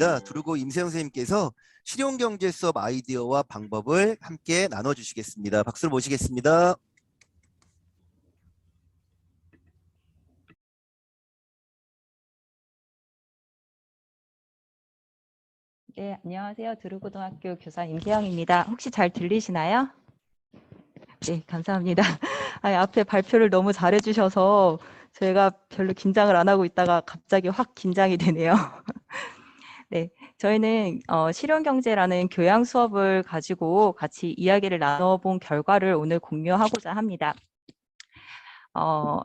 있습니다. 두르고 임세영 선생님께서 실용경제 수업 아이디어와 방법을 함께 나눠주시겠습니다. 박수로 모시겠습니다. 네, 안녕하세요. 두루고등학교 교사 임세영입니다. 혹시 잘 들리시나요? 네, 감사합니다. 앞에 발표를 너무 잘해주셔서 제가 별로 긴장을 안 하고 있다가 갑자기 확 긴장이 되네요. 네, 저희는 실용경제라는 교양 수업을 가지고 같이 이야기를 나눠본 결과를 오늘 공유하고자 합니다.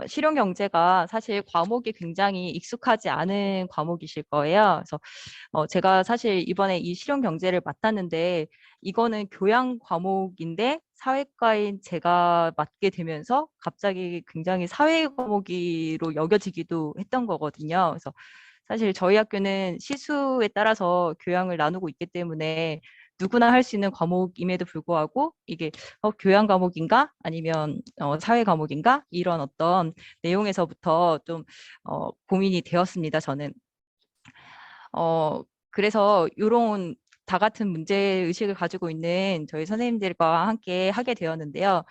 실용경제가 사실 과목이 굉장히 익숙하지 않은 과목이실 거예요. 그래서 제가 사실 이번에 이 실용경제를 맡았는데 이거는 교양 과목인데 사회과인 제가 맡게 되면서 갑자기 굉장히 사회 과목으로 여겨지기도 했던 거거든요. 그래서 사실 저희 학교는 시수에 따라서 교양을 나누고 있기 때문에 누구나 할 수 있는 과목임에도 불구하고 이게 교양 과목인가 아니면 사회 과목인가 이런 어떤 내용에서부터 좀 고민이 되었습니다. 저는. 그래서 이런 다 같은 문제의식을 가지고 있는 저희 선생님들과 함께 하게 되었는데요.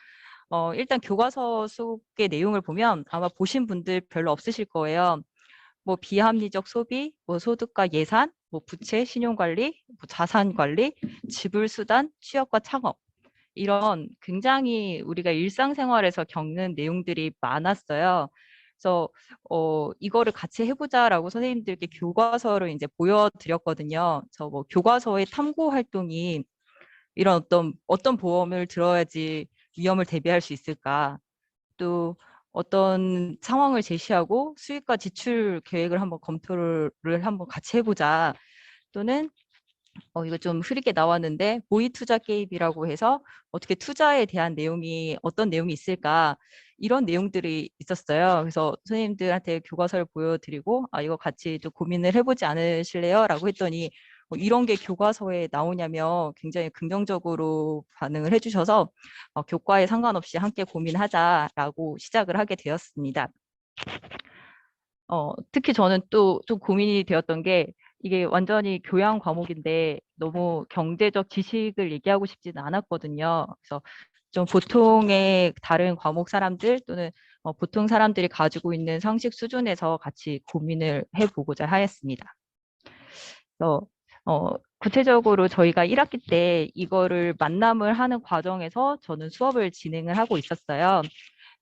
일단 교과서 속의 내용을 보면 아마 보신 분들 별로 없으실 거예요. 뭐 비합리적 소비, 뭐 소득과 예산, 뭐 부채, 신용관리, 뭐 자산관리, 지불수단, 취업과 창업 이런 굉장히 우리가 일상생활에서 겪는 내용들이 많았어요. 그래서 이거를 같이 해보자라고 선생님들께 교과서를 이제 보여드렸거든요. 그래서 뭐 교과서의 탐구 활동이 이런 어떤 보험을 들어야지 위험을 대비할 수 있을까? 또 어떤 상황을 제시하고 수익과 지출 계획을 한번 검토를 한번 같이 해보자. 또는 이거 좀 흐리게 나왔는데 모의 투자 게임이라고 해서 어떻게 투자에 대한 내용이 어떤 내용이 있을까 이런 내용들이 있었어요. 그래서 선생님들한테 교과서를 보여드리고 이거 같이 좀 고민을 해보지 않으실래요? 라고 했더니 이런 게 교과서에 나오냐며 굉장히 긍정적으로 반응을 해주셔서 교과에 상관없이 함께 고민하자라고 시작을 하게 되었습니다. 특히 저는 또 좀 고민이 되었던 게 이게 완전히 교양 과목인데 너무 경제적 지식을 얘기하고 싶지는 않았거든요. 그래서 좀 보통의 다른 과목 사람들 또는 보통 사람들이 가지고 있는 상식 수준에서 같이 고민을 해보고자 하였습니다. 그래서 구체적으로 저희가 1학기 때 이거를 만남을 하는 과정에서 저는 수업을 진행을 하고 있었어요.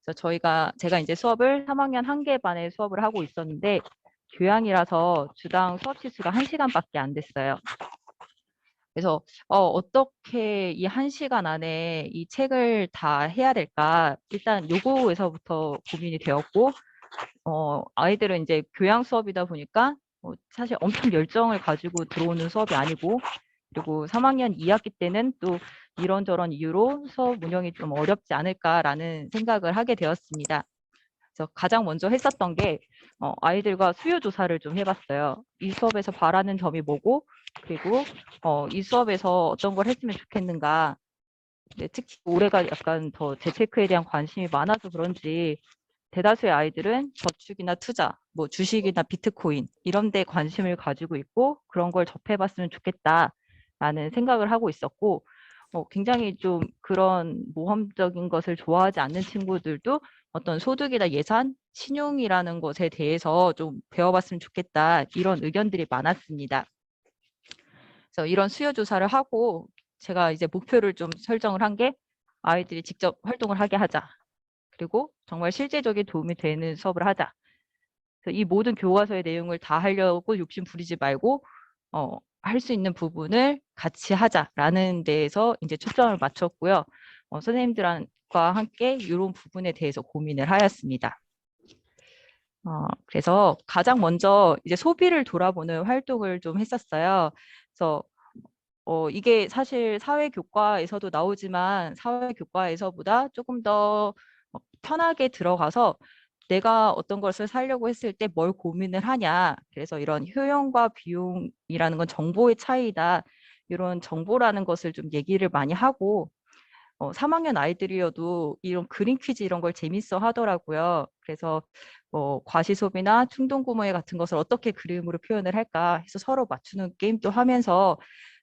그래서 제가 이제 수업을 3학년 1개 반에 수업을 하고 있었는데 교양이라서 주당 수업 시수가 1시간밖에 안 됐어요. 그래서 어떻게 이 1시간 안에 이 책을 다 해야 될까? 일단 요거에서부터 고민이 되었고 아이들은 이제 교양 수업이다 보니까 사실 엄청 열정을 가지고 들어오는 수업이 아니고 그리고 3학년 2학기 때는 또 이런저런 이유로 수업 운영이 좀 어렵지 않을까라는 생각을 하게 되었습니다. 그래서 가장 먼저 했었던 게 아이들과 수요 조사를 좀 해봤어요. 이 수업에서 바라는 점이 뭐고 그리고 이 수업에서 어떤 걸 했으면 좋겠는가. 네, 특히 올해가 약간 더 재테크에 대한 관심이 많아서 그런지 대다수의 아이들은 저축이나 투자, 뭐 주식이나 비트코인 이런 데 관심을 가지고 있고 그런 걸 접해봤으면 좋겠다라는 생각을 하고 있었고 굉장히 좀 그런 모험적인 것을 좋아하지 않는 친구들도 어떤 소득이나 예산, 신용이라는 것에 대해서 좀 배워봤으면 좋겠다 이런 의견들이 많았습니다. 그래서 이런 수요 조사를 하고 제가 이제 목표를 좀 설정을 한 게 아이들이 직접 활동을 하게 하자. 그리고 정말 실제적인 도움이 되는 수업을 하자. 그래서 이 모든 교과서의 내용을 다 하려고 욕심 부리지 말고 할 수 있는 부분을 같이 하자라는 데에서 이제 초점을 맞췄고요. 선생님들과 함께 이런 부분에 대해서 고민을 하였습니다. 그래서 가장 먼저 이제 소비를 돌아보는 활동을 좀 했었어요. 그래서 이게 사실 사회교과에서도 나오지만 사회교과에서보다 조금 더 편하게 들어가서 내가 어떤 것을 사려고 했을 때 뭘 고민을 하냐. 그래서 이런 효용과 비용이라는 건 정보의 차이다. 이런 정보라는 것을 좀 얘기를 많이 하고 3학년 아이들이어도 이런 그림 퀴즈 이런 걸 재밌어 하더라고요. 그래서 과시소비나 충동구매 같은 것을 어떻게 그림으로 표현을 할까 해서 서로 맞추는 게임도 하면서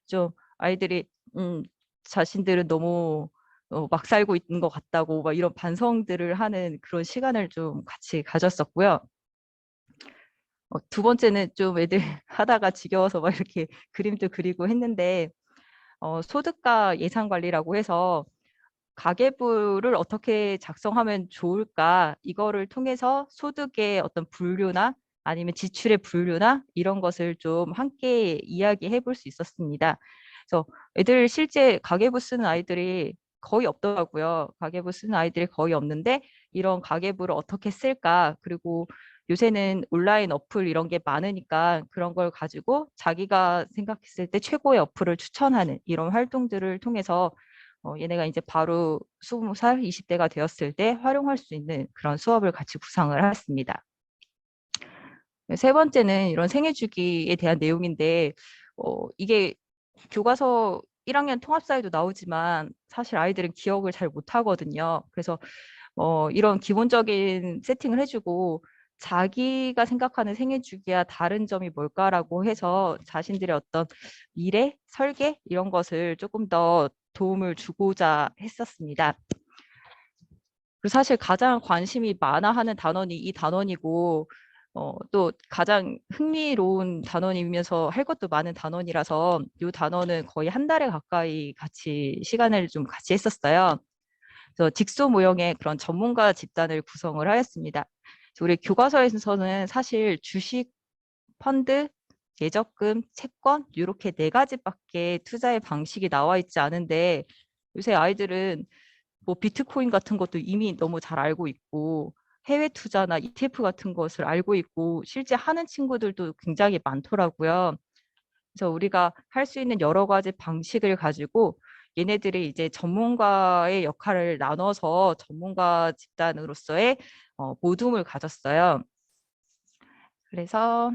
좀 아이들이 자신들은 너무 막 살고 있는 것 같다고 막 이런 반성들을 하는 그런 시간을 좀 같이 가졌었고요. 두 번째는 좀 애들 하다가 지겨워서 막 이렇게 그림도 그리고 했는데 소득가 예산 관리라고 해서 가계부를 어떻게 작성하면 좋을까 이거를 통해서 소득의 어떤 분류나 아니면 지출의 분류나 이런 것을 좀 함께 이야기해 볼 수 있었습니다. 그래서 애들 실제 가계부 쓰는 아이들이 거의 없더라고요. 가계부 쓰는 아이들이 거의 없는데 이런 가계부를 어떻게 쓸까 그리고 요새는 온라인 어플 이런 게 많으니까 그런 걸 가지고 자기가 생각했을 때 최고의 어플을 추천하는 이런 활동들을 통해서 얘네가 이제 바로 20살, 20대가 되었을 때 활용할 수 있는 그런 수업을 같이 구상을 했습니다. 세 번째는 이런 생애주기에 대한 내용인데 이게 교과서 1학년 통합사에도 나오지만 사실 아이들은 기억을 잘 못하거든요. 그래서 이런 기본적인 세팅을 해주고 자기가 생각하는 생애 주기와 다른 점이 뭘까라고 해서 자신들의 어떤 미래, 설계 이런 것을 조금 더 도움을 주고자 했었습니다. 그리고 사실 가장 관심이 많아 하는 단원이 이 단원이고 또 가장 흥미로운 단원이면서 할 것도 많은 단원이라서 이 단원은 거의 한 달에 가까이 같이 시간을 좀 같이 했었어요. 그래서 직소 모형의 그런 전문가 집단을 구성을 하였습니다. 우리 교과서에서는 사실 주식, 펀드, 예적금, 채권 이렇게 네 가지밖에 투자의 방식이 나와 있지 않은데 요새 아이들은 뭐 비트코인 같은 것도 이미 너무 잘 알고 있고 해외 투자나 ETF 같은 것을 알고 있고 실제 하는 친구들도 굉장히 많더라고요. 그래서 우리가 할 수 있는 여러 가지 방식을 가지고 얘네들이 이제 전문가의 역할을 나눠서 전문가 집단으로서의 모둠을 가졌어요. 그래서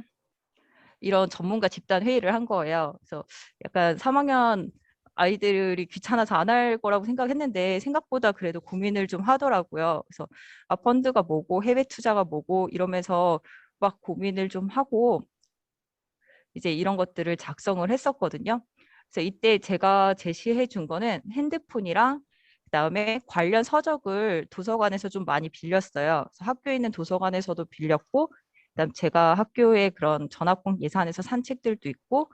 이런 전문가 집단 회의를 한 거예요. 그래서 약간 3학년 아이들이 귀찮아서 안 할 거라고 생각했는데 생각보다 그래도 고민을 좀 하더라고요. 그래서 펀드가 뭐고 해외 투자가 뭐고 이러면서 막 고민을 좀 하고 이제 이런 것들을 작성을 했었거든요. 그래서 이때 제가 제시해 준 거는 핸드폰이랑 그다음에 관련 서적을 도서관에서 좀 많이 빌렸어요. 그래서 학교에 있는 도서관에서도 빌렸고 그다음 제가 학교에 그런 전학공 예산에서 산 책들도 있고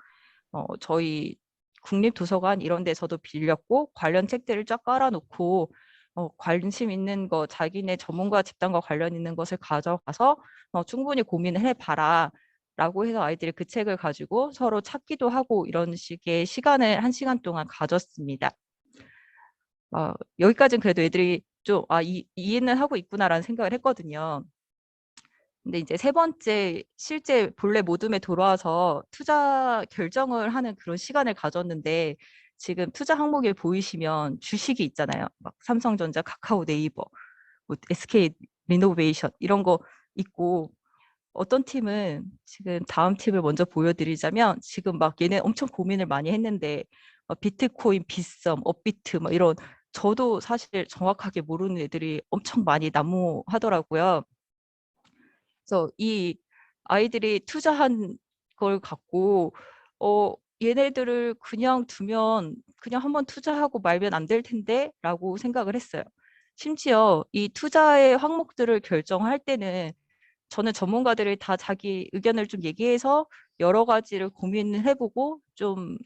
저희 국립도서관 이런 데서도 빌렸고 관련 책들을 쫙 깔아놓고 관심 있는 거 자기네 전문가 집단과 관련 있는 것을 가져가서 충분히 고민을 해봐라 라고 해서 아이들이 그 책을 가지고 서로 찾기도 하고 이런 식의 시간을 1시간 동안 가졌습니다. 여기까지는 그래도 애들이 좀 이해는 하고 있구나라는 생각을 했거든요. 근데 이제 세 번째 실제 본래 모둠에 돌아와서 투자 결정을 하는 그런 시간을 가졌는데 지금 투자 항목에 보이시면 주식이 있잖아요. 막 삼성전자, 카카오, 네이버, 뭐 SK 리노베이션 이런 거 있고 어떤 팀은 지금 다음 팀을 먼저 보여드리자면 지금 막 얘네 엄청 고민을 많이 했는데 비트코인, 빗썸, 업비트 뭐 이런 저도 사실 정확하게 모르는 애들이 엄청 많이 난무하더라고요. 그래서 이 아이들이 투자한 걸 갖고 얘네들을 그냥 두면 그냥 한번 투자하고 말면 안 될 텐데 라고 생각을 했어요. 심지어 이 투자의 항목들을 결정할 때는 저는 전문가들이 다 자기 의견을 좀 얘기해서 여러 가지를 고민을 해보고 좀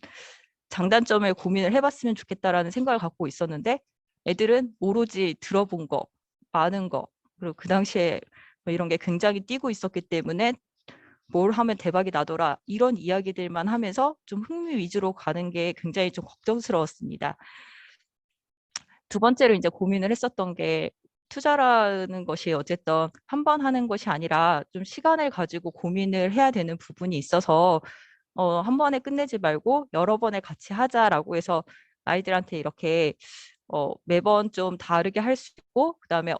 장단점을 고민을 해봤으면 좋겠다라는 생각을 갖고 있었는데 애들은 오로지 들어본 거, 많은 거, 그리고 그 당시에 뭐 이런 게 굉장히 뛰고 있었기 때문에 뭘 하면 대박이 나더라 이런 이야기들만 하면서 좀 흥미 위주로 가는 게 굉장히 좀 걱정스러웠습니다. 두 번째로 이제 고민을 했었던 게 투자라는 것이 어쨌든 한 번 하는 것이 아니라 좀 시간을 가지고 고민을 해야 되는 부분이 있어서 한 번에 끝내지 말고 여러 번에 같이 하자라고 해서 아이들한테 이렇게 매번 좀 다르게 할 수 있고 그다음에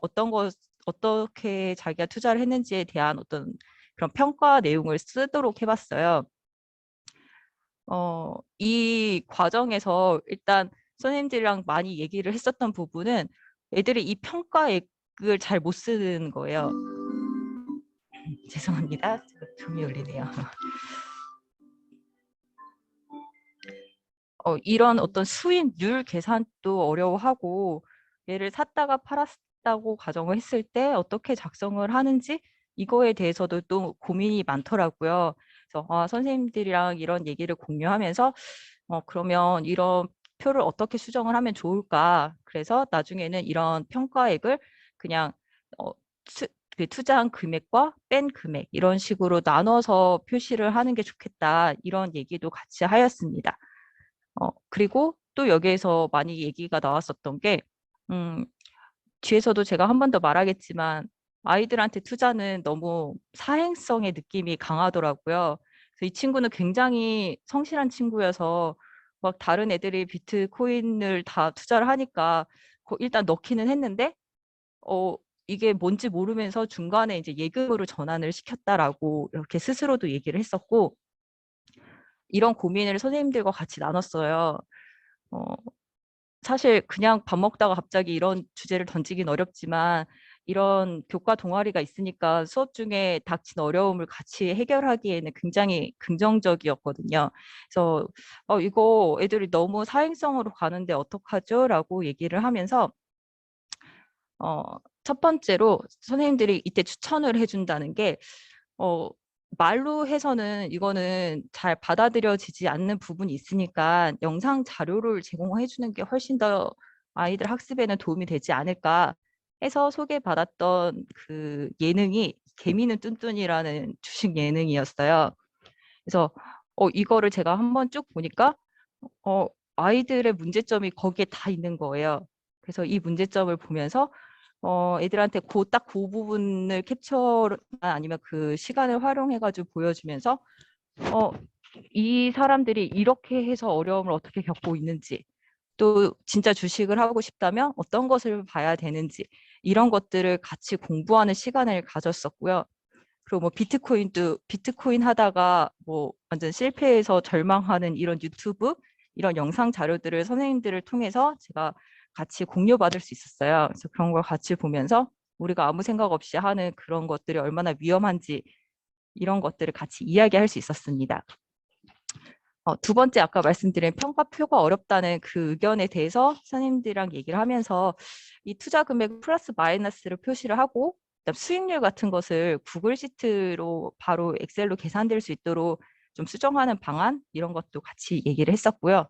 어떻게 자기가 투자를 했는지에 대한 어떤 그런 평가 내용을 쓰도록 해봤어요. 이 과정에서 일단 선생님들이랑 많이 얘기를 했었던 부분은 애들이 이 평가액을 잘 못 쓰는 거예요. 죄송합니다. 금이 울리네요. 이런 어떤 수익률 계산도 어려워하고 얘를 샀다가 팔았다고 가정을 했을 때 어떻게 작성을 하는지 이거에 대해서도 또 고민이 많더라고요. 그래서 선생님들이랑 이런 얘기를 공유하면서 그러면 이런 표를 어떻게 수정을 하면 좋을까? 그래서 나중에는 이런 평가액을 그냥 그 투자한 금액과 뺀 금액 이런 식으로 나눠서 표시를 하는 게 좋겠다. 이런 얘기도 같이 하였습니다. 그리고 또 여기에서 많이 얘기가 나왔었던 게 뒤에서도 제가 한 번 더 말하겠지만 아이들한테 투자는 너무 사행성의 느낌이 강하더라고요. 그래서 이 친구는 굉장히 성실한 친구여서 막 다른 애들이 비트코인을 다 투자를 하니까 일단 넣기는 했는데 이게 뭔지 모르면서 중간에 이제 예금으로 전환을 시켰다라고 이렇게 스스로도 얘기를 했었고 이런 고민을 선생님들과 같이 나눴어요. 어, 사실 그냥 밥 먹다가 갑자기 이런 주제를 던지긴 어렵지만 이런 교과 동아리가 있으니까 수업 중에 닥친 어려움을 같이 해결하기에는 굉장히 긍정적이었거든요. 그래서 이거 애들이 너무 사행성으로 가는데 어떡하죠? 라고 얘기를 하면서 첫 번째로 선생님들이 이때 추천을 해준다는 게 말로 해서는 이거는 잘 받아들여지지 않는 부분이 있으니까 영상 자료를 제공해 주는 게 훨씬 더 아이들 학습에는 도움이 되지 않을까 해서 소개받았던 그 예능이 개미는 뚠뚠이라는 주식 예능이었어요. 그래서 이거를 제가 한번 쭉 보니까 어, 아이들의 문제점이 거기에 다 있는 거예요. 그래서 이 문제점을 보면서 애들한테 그 부분을 캡처나 아니면 그 시간을 활용해가지고 보여주면서 이 사람들이 이렇게 해서 어려움을 어떻게 겪고 있는지 또 진짜 주식을 하고 싶다면 어떤 것을 봐야 되는지 이런 것들을 같이 공부하는 시간을 가졌었고요. 그리고 뭐 비트코인 하다가 뭐 완전 실패해서 절망하는 이런 유튜브 이런 영상 자료들을 선생님들을 통해서 제가 같이 공유받을 수 있었어요. 그래서 그런 걸 같이 보면서 우리가 아무 생각 없이 하는 그런 것들이 얼마나 위험한지 이런 것들을 같이 이야기할 수 있었습니다. 두 번째 아까 말씀드린 평가표가 어렵다는 그 의견에 대해서 선생님들이랑 얘기를 하면서 이 투자 금액 플러스 마이너스를 표시를 하고 그다음 수익률 같은 것을 구글 시트로 바로 엑셀로 계산될 수 있도록 좀 수정하는 방안 이런 것도 같이 얘기를 했었고요.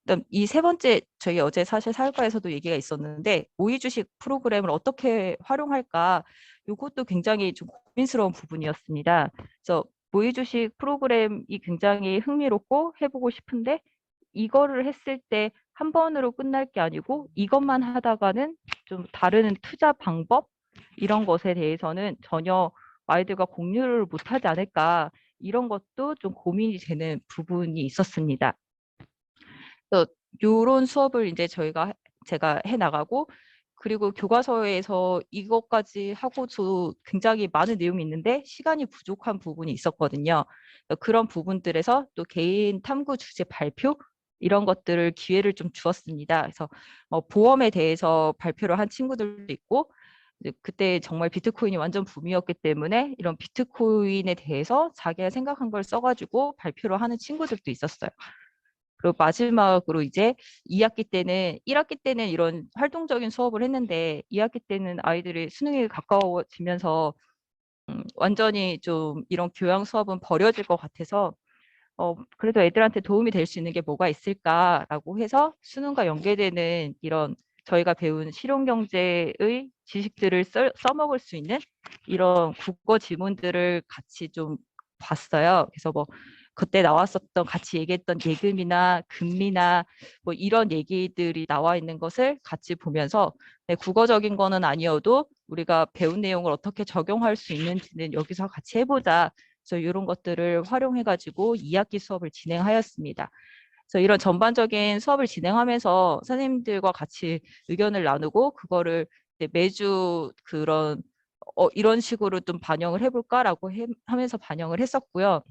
그다음 이 세 번째 저희 어제 사실 사회과에서도 얘기가 있었는데 모의 주식 프로그램을 어떻게 활용할까 이것도 굉장히 좀 고민스러운 부분이었습니다. 그래서 모의 주식 프로그램이 굉장히 흥미롭고 해보고 싶은데 이거를 했을 때 한 번으로 끝날 게 아니고 이것만 하다가는 좀 다른 투자 방법 이런 것에 대해서는 전혀 아이들과 공유를 못하지 않을까 이런 것도 좀 고민이 되는 부분이 있었습니다. 그래서 이런 수업을 이제 제가 해 나가고 그리고 교과서에서 이것까지 하고도 굉장히 많은 내용이 있는데 시간이 부족한 부분이 있었거든요. 그런 부분들에서 또 개인 탐구 주제 발표 이런 것들을 기회를 좀 주었습니다. 그래서 보험에 대해서 발표를 한 친구들도 있고 그때 정말 비트코인이 완전 붐이었기 때문에 이런 비트코인에 대해서 자기가 생각한 걸 써가지고 발표를 하는 친구들도 있었어요. 그리고 마지막으로 이제 2학기 때는 1학기 때는 이런 활동적인 수업을 했는데 2학기 때는 아이들이 수능에 가까워지면서 완전히 좀 이런 교양 수업은 버려질 것 같아서 그래도 애들한테 도움이 될 수 있는 게 뭐가 있을까라고 해서 수능과 연계되는 이런 저희가 배운 실용경제의 지식들을 써먹을 수 있는 이런 국어 지문들을 같이 좀 봤어요. 그래서 뭐 그때 나왔었던 같이 얘기했던 예금이나 금리나 뭐 이런 얘기들이 나와 있는 것을 같이 보면서 네, 국어적인 거는 아니어도 우리가 배운 내용을 어떻게 적용할 수 있는지는 여기서 같이 해보자. 그래서 이런 것들을 활용해가지고 2학기 수업을 진행하였습니다. 그래서 이런 전반적인 수업을 진행하면서 선생님들과 같이 의견을 나누고 그거를 매주 그런 이런 식으로 좀 반영을 해볼까라고 하면서 반영을 했었고요.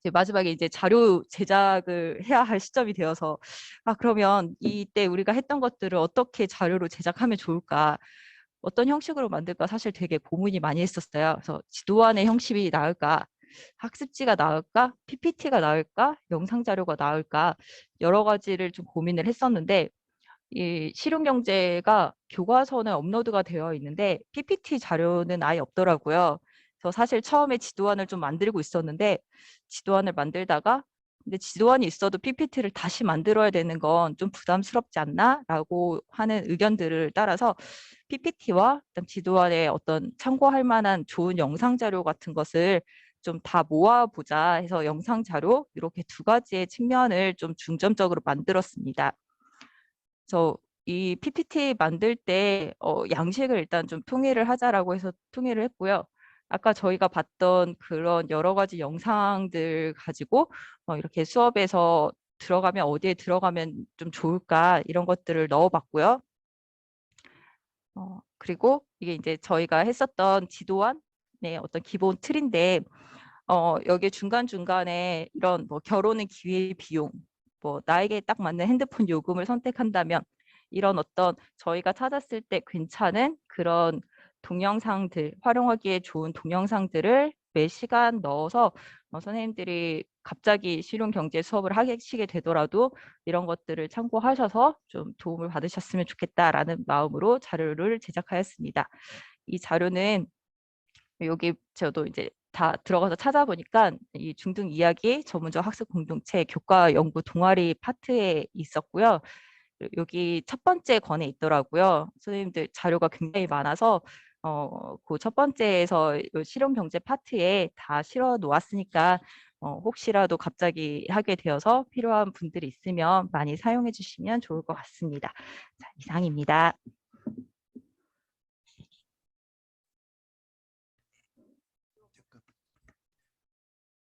이제 마지막에 이제 자료 제작을 해야 할 시점이 되어서 그러면 이때 우리가 했던 것들을 어떻게 자료로 제작하면 좋을까? 어떤 형식으로 만들까 사실 되게 고민이 많이 했었어요. 그래서 지도안의 형식이 나을까, 학습지가 나을까, PPT가 나을까, 영상 자료가 나을까 여러 가지를 좀 고민을 했었는데 이 실용경제가 교과서는 업로드가 되어 있는데 PPT 자료는 아예 없더라고요. 그래서 사실 처음에 지도안을 좀 만들고 있었는데 지도안을 만들다가 근데 지도안이 있어도 PPT를 다시 만들어야 되는 건 좀 부담스럽지 않나? 라고 하는 의견들을 따라서 PPT와 지도안에 어떤 참고할 만한 좋은 영상 자료 같은 것을 좀 다 모아보자 해서 영상 자료 이렇게 두 가지의 측면을 좀 중점적으로 만들었습니다. 그래서 이 PPT 만들 때 양식을 일단 좀 통일을 하자라고 해서 통일을 했고요. 아까 저희가 봤던 그런 여러 가지 영상들 가지고 이렇게 수업에서 들어가면 어디에 들어가면 좀 좋을까 이런 것들을 넣어봤고요. 그리고 이게 이제 저희가 했었던 지도안의 어떤 기본 틀인데 여기 중간중간에 이런 뭐 결혼은 기회의 비용, 뭐 나에게 딱 맞는 핸드폰 요금을 선택한다면 이런 어떤 저희가 찾았을 때 괜찮은 그런 동영상들, 활용하기에 좋은 동영상들을 매 시간 넣어서 선생님들이 갑자기 실용경제 수업을 하시게 되더라도 이런 것들을 참고하셔서 좀 도움을 받으셨으면 좋겠다라는 마음으로 자료를 제작하였습니다. 이 자료는 여기 저도 이제 다 들어가서 찾아보니까 이 중등 이야기 전문적 학습 공동체 교과 연구 동아리 파트에 있었고요. 여기 첫 번째 권에 있더라고요. 선생님들 자료가 굉장히 많아서 그 첫 번째에서 실용 경제 파트에 다 실어 놓았으니까 혹시라도 갑자기 하게 되어서 필요한 분들이 있으면 많이 사용해 주시면 좋을 것 같습니다. 자, 이상입니다.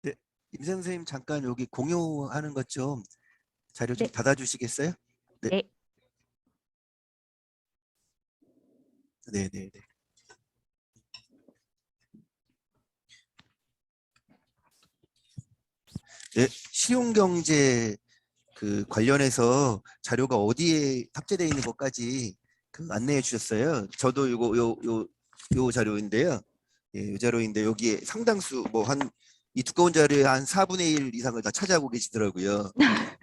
네, 임 선생님 잠깐 여기 공유하는 것 좀 자료 좀 네, 닫아주시겠어요? 네, 네. 네, 네, 네. 네, 실용경제 그 관련해서 자료가 어디에 탑재되어 있는 것까지 그 안내해 주셨어요. 저도 요 자료인데요. 예, 요 자료인데 여기에 상당수 뭐 한 이 두꺼운 자료에 한 4분의 1 이상을 다 차지하고 계시더라고요.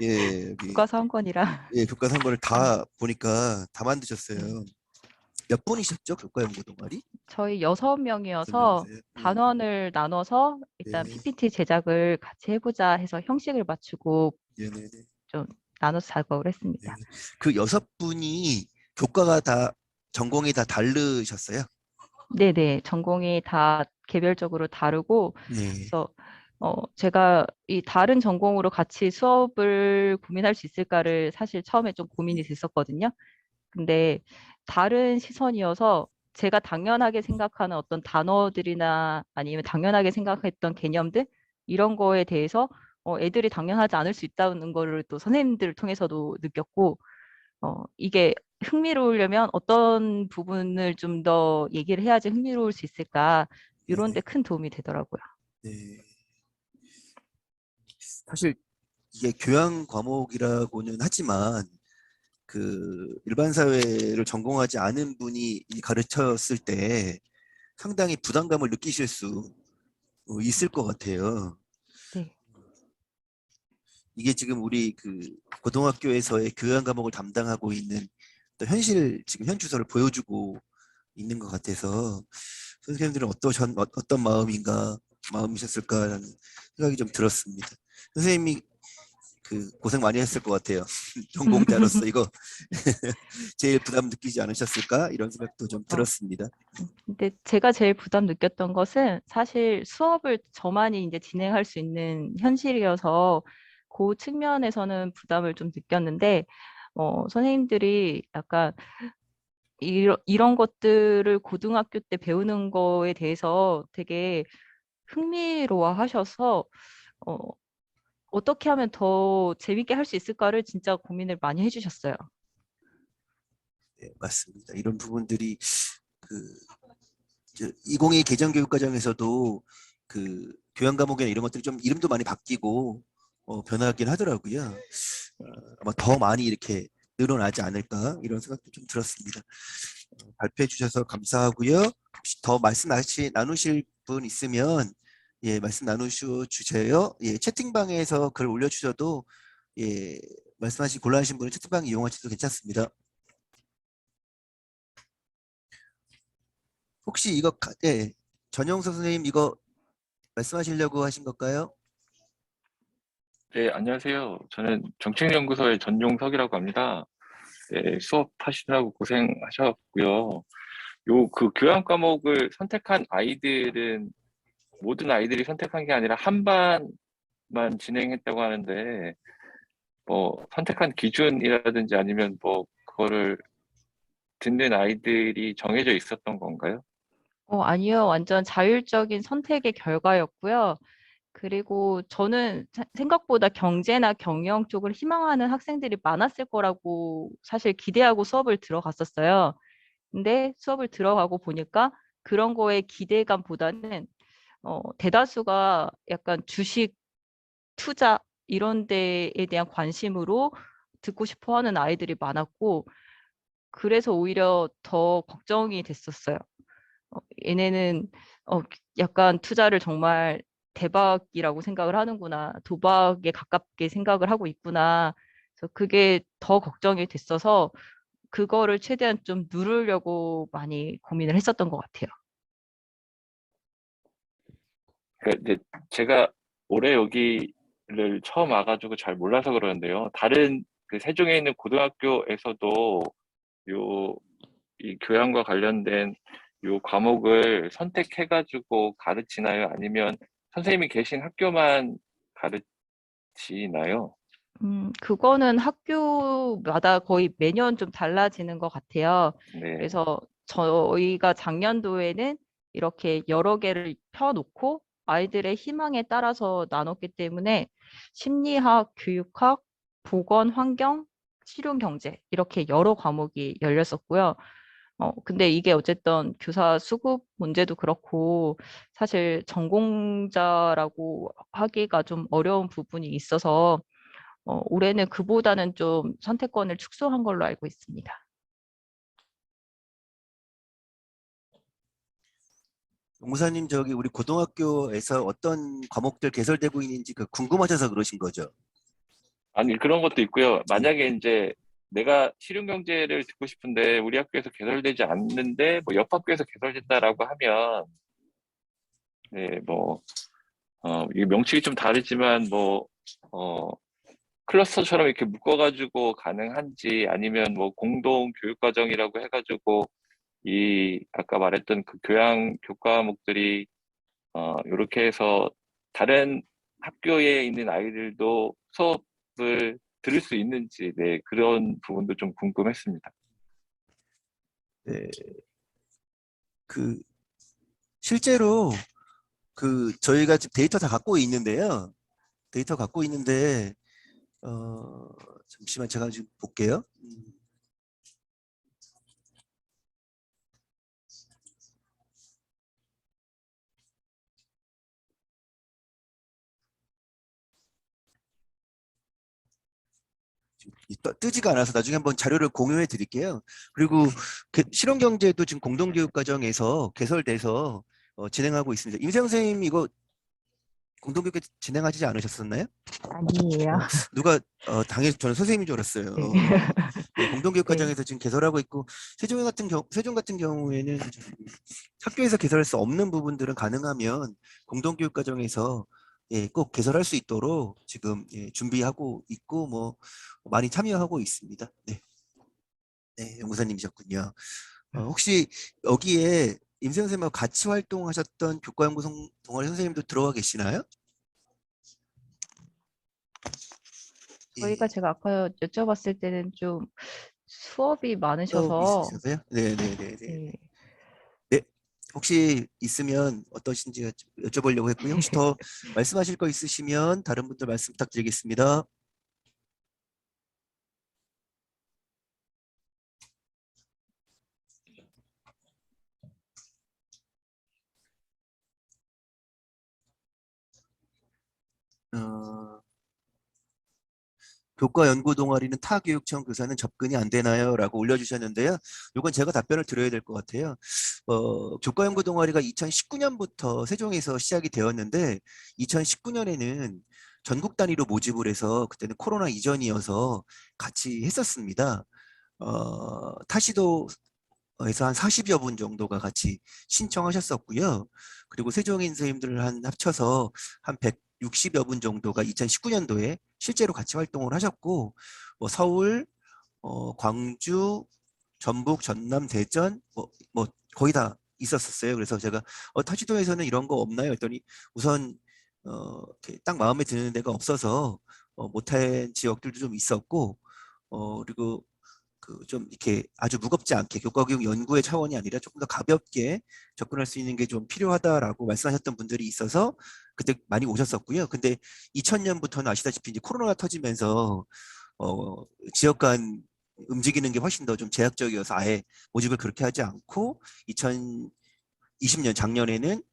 예, 여기 교과서 한 권이라. 예, 교과선거를 다 보니까 다 네. 만드셨어요. 몇 분이셨죠? 교과연구 동아리? 저희 여섯 6명이어서 명이세요? 단원을 나눠서 일단 네, PPT 제작을 같이 해보자 해서 형식을 맞추고 네, 네, 네. 좀 나눠서 작업을 네. 했습니다. 그 6분이 교과가 다 전공이 다 다르셨어요? 네네. 전공이 다 개별적으로 다르고, 네. 그래서 제가 이 다른 전공으로 같이 수업을 고민할 수 있을까를 사실 처음에 좀 고민이 됐었거든요. 근데 다른 시선이어서 제가 당연하게 생각하는 어떤 단어들이나 아니면 당연하게 생각했던 개념들 이런 거에 대해서 애들이 당연하지 않을 수 있다는 거를 또 선생님들을 통해서도 느꼈고 이게 흥미로우려면 어떤 부분을 좀 더 얘기를 해야지 흥미로울 수 있을까 이런 네네. 데 큰 도움이 되더라고요. 네. 사실 이게 교양 과목이라고는 하지만 그 일반 사회를 전공하지 않은 분이 이 가르쳤을 때 상당히 부담감을 느끼실 수 있을 것 같아요. 네. 이게 지금 우리 그 고등학교에서의 교양 과목을 담당하고 있는 또 현실 지금 현 주소를 보여주고 있는 것 같아서 선생님들은 어떤 마음이셨을까라는 생각이 좀 들었습니다. 선생님이 그 고생 많이 했을 것 같아요. 전공자로서 이거 제일 부담 느끼지 않으셨을까 이런 생각도 좀 어, 들었습니다. 근데 제가 제일 부담 느꼈던 것은 사실 수업을 저만이 이제 진행할 수 있는 현실이어서 그 측면에서는 부담을 좀 느꼈는데 선생님들이 약간 이런 것들을 고등학교 때 배우는 거에 대해서 되게 흥미로워 하셔서 어, 어떻게 하면 더 재밌게 할 수 있을까를 진짜 고민을 많이 해주셨어요. 네, 맞습니다. 이런 부분들이 그 2022 개정교육과정에서도 그 교양 과목이나 이런 것들이 좀 이름도 많이 바뀌고 변하긴 하더라고요. 아마 더 많이 이렇게 늘어나지 않을까 이런 생각도 좀 들었습니다. 발표해 주셔서 감사하고요. 혹시 더 말씀 나누실 분 있으면 예, 말씀 주세요. 예, 채팅방에서 글 올려주셔도 예, 말씀하신 곤란하신 분은 채팅방 이용하셔도 괜찮습니다. 혹시 이거 예, 전영석 선생님 이거 말씀하시려고 하신 걸까요? 네, 안녕하세요. 저는 정책연구소의 전용석이라고 합니다. 네, 수업하시느라고 고생하셨고요. 그 교양 과목을 선택한 아이들은 모든 아이들이 선택한 게 아니라 한 반만 진행했다고 하는데, 뭐 선택한 기준이라든지 아니면 뭐 그거를 듣는 아이들이 정해져 있었던 건가요? 아니요. 완전 자율적인 선택의 결과였고요. 그리고 저는 생각보다 경제나 경영 쪽을 희망하는 학생들이 많았을 거라고 사실 기대하고 수업을 들어갔었어요. 근데 수업을 들어가고 보니까 그런 거에 기대감보다는 대다수가 약간 주식, 투자 이런 데에 대한 관심으로 듣고 싶어 하는 아이들이 많았고, 그래서 오히려 더 걱정이 됐었어요. 얘네는 약간 투자를 정말 대박이라고 생각을 하는구나. 도박에 가깝게 생각을 하고 있구나. 그래서 그게 더 걱정이 됐어서 그거를 최대한 좀 누르려고 많이 고민을 했었던 것 같아요. 그러니까 이제 제가 올해 여기를 처음 와가지고 잘 몰라서 그러는데요. 다른 그 세종에 있는 고등학교에서도 요 이 교양과 관련된 요 과목을 선택해가지고 가르치나요? 아니면 선생님이 계신 학교만 가르치나요? 그거는 학교마다 거의 매년 좀 달라지는 것 같아요. 네. 그래서 저희가 작년도에는 이렇게 여러 개를 펴놓고 아이들의 희망에 따라서 나눴기 때문에 심리학, 교육학, 보건, 환경, 실용 경제 이렇게 여러 과목이 열렸었고요. 근데 이게 어쨌든 교사 수급 문제도 그렇고 사실 전공자라고 하기가 좀 어려운 부분이 있어서 올해는 그보다는 좀 선택권을 축소한 걸로 알고 있습니다. 용무사님 저기 우리 고등학교에서 어떤 과목들 개설되고 있는지 그 궁금하셔서 그러신 거죠? 아니, 그런 것도 있고요. 예. 만약에 이제 내가 실용 경제를 듣고 싶은데 우리 학교에서 개설되지 않는데 뭐 옆 학교에서 개설된다라고 하면 네, 뭐 이 명칭이 좀 다르지만 어, 클러스터처럼 이렇게 묶어가지고 가능한지 아니면 뭐 공동 교육과정이라고 해가지고 이 아까 말했던 그 교양 교과목들이 이렇게 해서 다른 학교에 있는 아이들도 수업을 들을 수 있는지 네, 그런 부분도 좀 궁금했습니다. 네, 그 실제로 그 저희가 지금 데이터 다 갖고 있는데요. 데이터 갖고 있는데 어 잠시만 제가 지금 볼게요. 뜨지가 않아서 나중에 한번 자료를 공유해 드릴게요. 그리고 실용 경제도 지금 공동교육 과정에서 개설돼서 진행하고 있습니다. 임세영 선생님 이거 공동교육 진행하지 않으셨었나요? 아니에요. 누가 당연히 저는 선생님인 줄 알았어요. 네. 네, 공동교육 네. 과정에서 지금 개설하고 있고 세종 같은 경우에는 학교에서 개설할 수 없는 부분들은 가능하면 공동교육 과정에서 예, 꼭 개설할 수 있도록 지금 예, 준비하고 있고 뭐 많이 참여하고 있습니다. 네, 네 연구사님이셨군요. 혹시 여기에 임세영 선생님하고 같이 활동하셨던 교과연구 동아리 선생님도 들어와 계시나요? 저희가 예, 제가 아까 여쭤봤을 때는 좀 수업이 또 많으셔서 있으셔서요? 네, 네, 네, 네. 네. 네, 혹시 있으면 어떠신지 여쭤보려고 했고요. 혹시 더 말씀하실 거 있으시면 다른 분들 말씀 부탁드리겠습니다. 어, 교과 연구 동아리는 타 교육청 교사는 접근이 안 되나요? 라고 올려주셨는데요. 이건 제가 답변을 드려야 될 것 같아요. 교과 연구 동아리가 2019년부터 세종에서 시작이 되었는데 2019년에는 전국 단위로 모집을 해서 그때는 코로나 이전이어서 같이 했었습니다. 타시도에서 한 40여 분 정도가 같이 신청하셨었고요. 그리고 세종인 선생님들 한 합쳐서 한 160여 분 정도가 2019년도에 실제로 같이 활동을 하셨고, 서울, 광주, 전북, 전남, 대전, 거의 다 있었었어요. 그래서 제가 타지도에서는 이런 거 없나요? 했더니 우선 이렇게 딱 마음에 드는 데가 없어서 못한 지역들도 좀 있었고, 그리고 그 좀 이렇게 아주 무겁지 않게 교과교육 연구의 차원이 아니라 조금 더 가볍게 접근할 수 있는 게 좀 필요하다라고 말씀하셨던 분들이 있어서 그때 많이 오셨었고요. 근데 2000년부터는 아시다시피 이제 코로나가 터지면서 지역 간 움직이는 게 훨씬 더 좀 제약적이어서 아예 모집을 그렇게 하지 않고 2020년 작년에는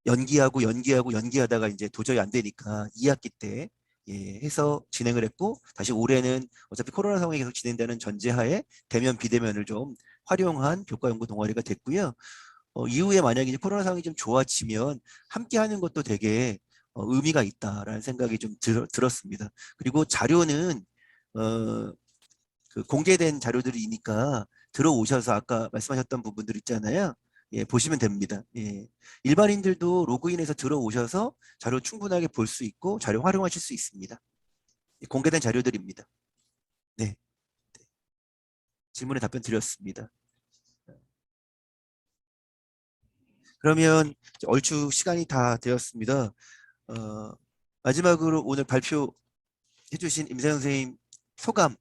연기하다가 이제 도저히 안 되니까 2학기 때 해서 진행을 했고, 다시 올해는 어차피 코로나 상황이 계속 진행되는 전제하에 대면 비대면을 좀 활용한 교과 연구 동아리가 됐고요. 이후에 만약에 이제 코로나 상황이 좀 좋아지면 함께 하는 것도 되게 의미가 있다라는 생각이 좀 들었습니다. 그리고 자료는 그 공개된 자료들이니까 들어오셔서 아까 말씀하셨던 부분들 있잖아요. 보시면 됩니다. 일반인들도 로그인해서 들어오셔서 자료 충분하게 볼 수 있고 자료 활용하실 수 있습니다. 공개된 자료들입니다. 네. 질문에 답변 드렸습니다. 그러면 얼추 시간이 다 되었습니다. 마지막으로 오늘 발표해 주신 임세영 선생님 소감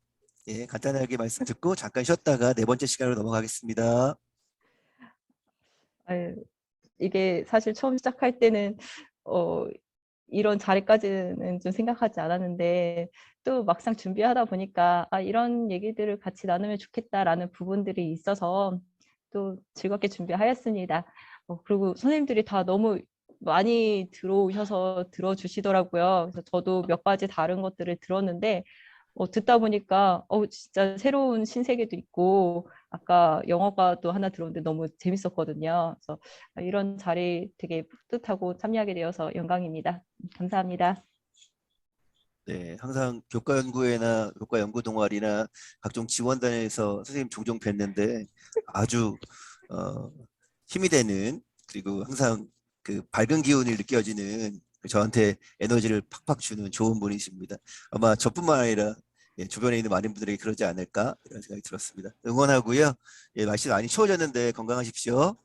간단하게 말씀 듣고 잠깐 쉬었다가 네 번째 시간으로 넘어가겠습니다. 아유, 이게 사실 처음 시작할 때는 이런 자리까지는 좀 생각하지 않았는데 또 막상 준비하다 보니까 이런 얘기들을 같이 나누면 좋겠다라는 부분들이 있어서 또 즐겁게 준비하였습니다. 그리고 선생님들이 다 너무 많이 들어오셔서 들어주시더라고요. 그래서 저도 몇 가지 다른 것들을 들었는데 듣다 보니까 진짜 새로운 신세계도 있고 아까 영어가 또 하나 들어오는데 너무 재밌었거든요. 그래서 이런 자리 되게 뿌듯하고 참여하게 되어서 영광입니다. 감사합니다. 네, 항상 교과 연구회나 교과 연구 동아리나 각종 지원단에서 선생님 종종 뵀는데 아주 힘이 되는, 그리고 항상 그 밝은 기운이 느껴지는, 저한테 에너지를 팍팍 주는 좋은 분이십니다. 아마 저뿐만 아니라 주변에 있는 많은 분들이 그러지 않을까 이런 생각이 들었습니다. 응원하고요. 날씨 많이 추워졌는데 건강하십시오.